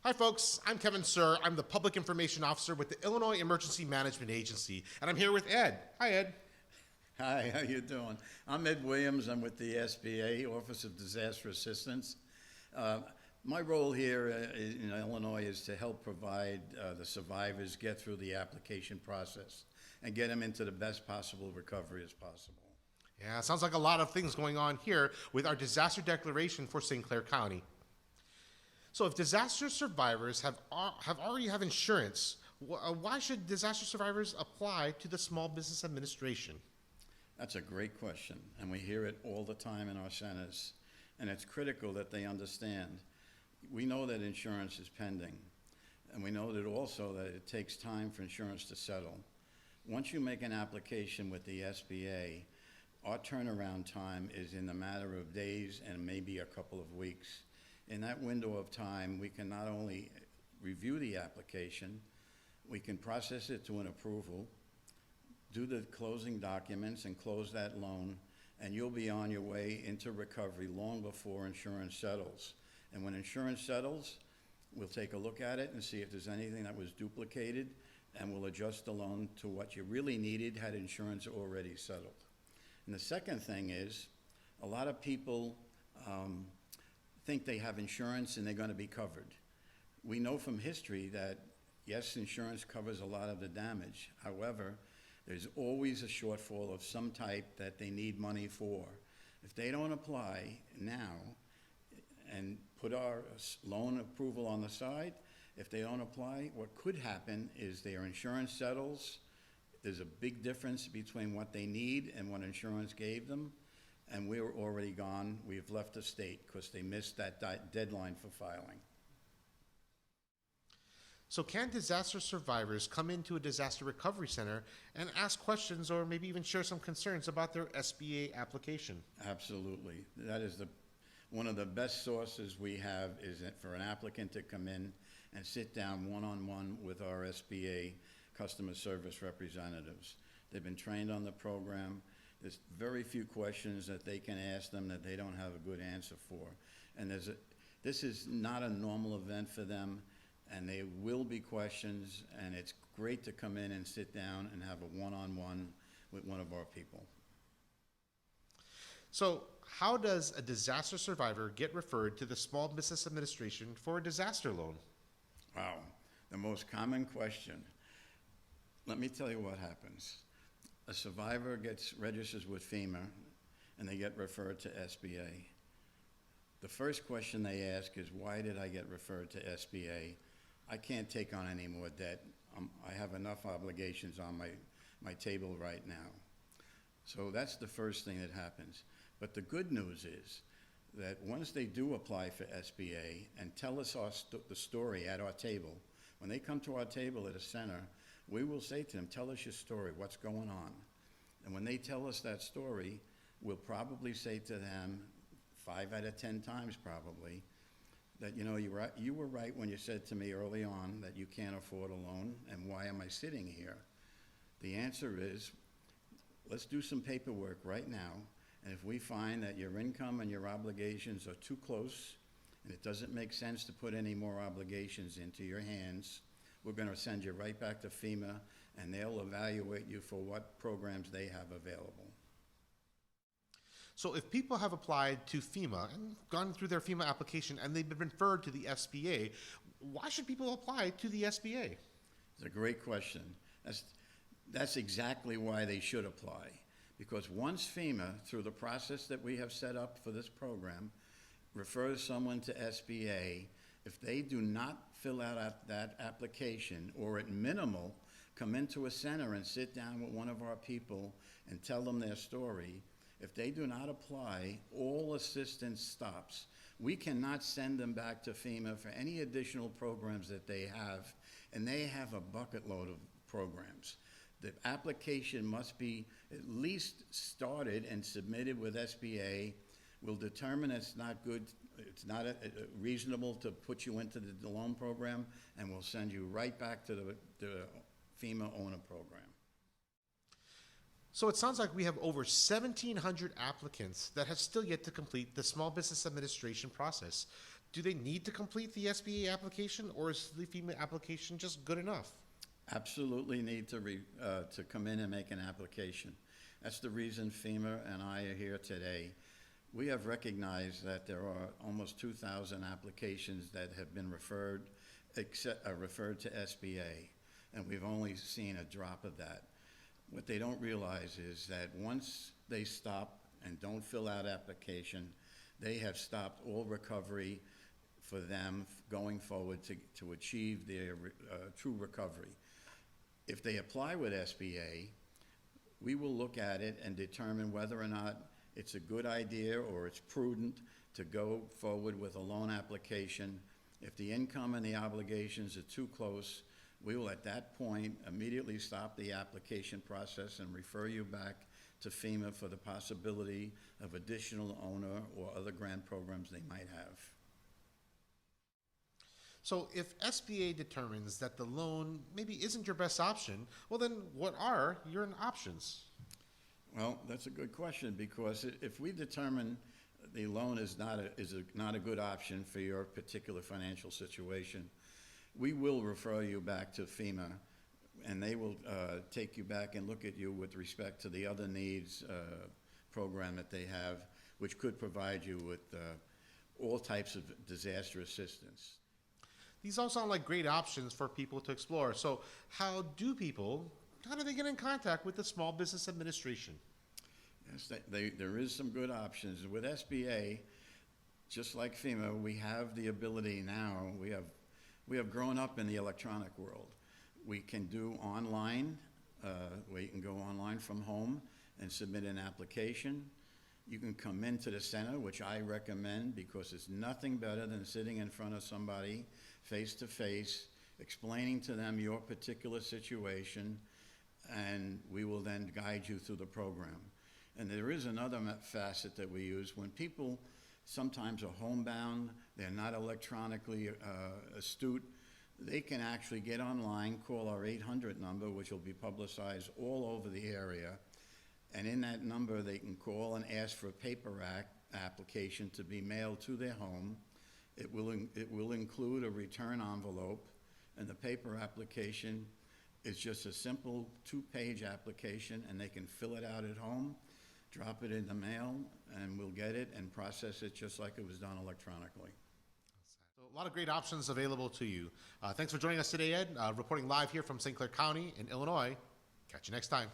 Hi, folks. I'm Kevin Sir. I'm the Public Information Officer with the Illinois Emergency Management Agency, and I'm here with Ed. Hi, Ed. Hi, how you doing? I'm Ed Williams. I'm with the SBA, Office of Disaster Assistance. Uh, my role here in Illinois is to help provide the survivors get through the application process and get them into the best possible recovery as possible. Yeah, sounds like a lot of things going on here with our disaster declaration for St. Clair County. So, if disaster survivors already have insurance, why should disaster survivors apply to the Small Business Administration? That's a great question, and we hear it all the time in our centers, and it's critical that they understand. We know that insurance is pending, and we know that also that it takes time for insurance to settle. Once you make an application with the SBA, our turnaround time is in the matter of days and maybe a couple of weeks. In that window of time, we can not only review the application, we can process it to an approval, do the closing documents and close that loan, and you'll be on your way into recovery long before insurance settles. And when insurance settles, we'll take a look at it and see if there's anything that was duplicated, and we'll adjust the loan to what you really needed had insurance already settled. And the second thing is, a lot of people think they have insurance and they're going to be covered. We know from history that, yes, insurance covers a lot of the damage. However, there's always a shortfall of some type that they need money for. If they don't apply now and put our loan approval on the side, if they don't apply, what could happen is their insurance settles. There's a big difference between what they need and what insurance gave them, and we're already gone. We've left the state because they missed that deadline for filing. So, can disaster survivors come into a disaster recovery center and ask questions or maybe even share some concerns about their SBA application? Absolutely. That is one of the best sources we have is for an applicant to come in and sit down one-on-one with our SBA customer service representatives. They've been trained on the program. There's very few questions that they can ask them that they don't have a good answer for. And this is not a normal event for them, and there will be questions, and it's great to come in and sit down and have a one-on-one with one of our people. So, how does a disaster survivor get referred to the Small Business Administration for a disaster loan? Wow, the most common question. Let me tell you what happens. A survivor registers with FEMA, and they get referred to SBA. The first question they ask is, why did I get referred to SBA? I can't take on any more debt. I have enough obligations on my table right now. So that's the first thing that happens. But the good news is that once they do apply for SBA and tell us the story at our table, when they come to our table at a center, we will say to them, tell us your story, what's going on? And when they tell us that story, we'll probably say to them, 5 out of 10 times probably, that you were right when you said to me early on that you can't afford a loan, and why am I sitting here? The answer is, let's do some paperwork right now, and if we find that your income and your obligations are too close, and it doesn't make sense to put any more obligations into your hands, we're going to send you right back to FEMA, and they'll evaluate you for what programs they have available. So, if people have applied to FEMA and gone through their FEMA application and they've been referred to the SBA, why should people apply to the SBA? It's a great question. That's exactly why they should apply. Because once FEMA, through the process that we have set up for this program, refers someone to SBA, if they do not fill out that application, or at minimal, come into a center and sit down with one of our people and tell them their story, if they do not apply, all assistance stops. We cannot send them back to FEMA for any additional programs that they have, and they have a bucket load of programs. The application must be at least started and submitted with SBA. We'll determine it's not reasonable to put you into the loan program, and we'll send you right back to the FEMA owner program. So it sounds like we have over 1,700 applicants that have still yet to complete the Small Business Administration process. Do they need to complete the SBA application, or is the FEMA application just good enough? Absolutely need to come in and make an application. That's the reason FEMA and I are here today. We have recognized that there are almost 2,000 applications that have been referred to SBA, and we've only seen a drop of that. What they don't realize is that once they stop and don't fill out application, they have stopped all recovery for them going forward to achieve their true recovery. If they apply with SBA, we will look at it and determine whether or not it's a good idea or it's prudent to go forward with a loan application. If the income and the obligations are too close, we will at that point immediately stop the application process and refer you back to FEMA for the possibility of additional owner or other grant programs they might have. So if SBA determines that the loan maybe isn't your best option, well then what are your options? Well, that's a good question, because if we determine the loan is not a good option for your particular financial situation, we will refer you back to FEMA, and they will take you back and look at you with respect to the other needs program that they have, which could provide you with all types of disaster assistance. These all sound like great options for people to explore. So how do they get in contact with the Small Business Administration? Yes, there is some good options. With SBA, just like FEMA, we have the ability now, we have grown up in the electronic world. We can do online, we can go online from home and submit an application. You can come into the center, which I recommend, because it's nothing better than sitting in front of somebody face to face, explaining to them your particular situation, and we will then guide you through the program. And there is another facet that we use. When people sometimes are homebound, they're not electronically astute, they can actually get online, call our 800 number, which will be publicized all over the area. And in that number, they can call and ask for a paper application to be mailed to their home. It will include a return envelope, and the paper application is just a simple 2-page application, and they can fill it out at home, drop it in the mail, and we'll get it and process it just like it was done electronically. So a lot of great options available to you. Thanks for joining us today, Ed. Reporting live here from St. Clair County in Illinois. Catch you next time.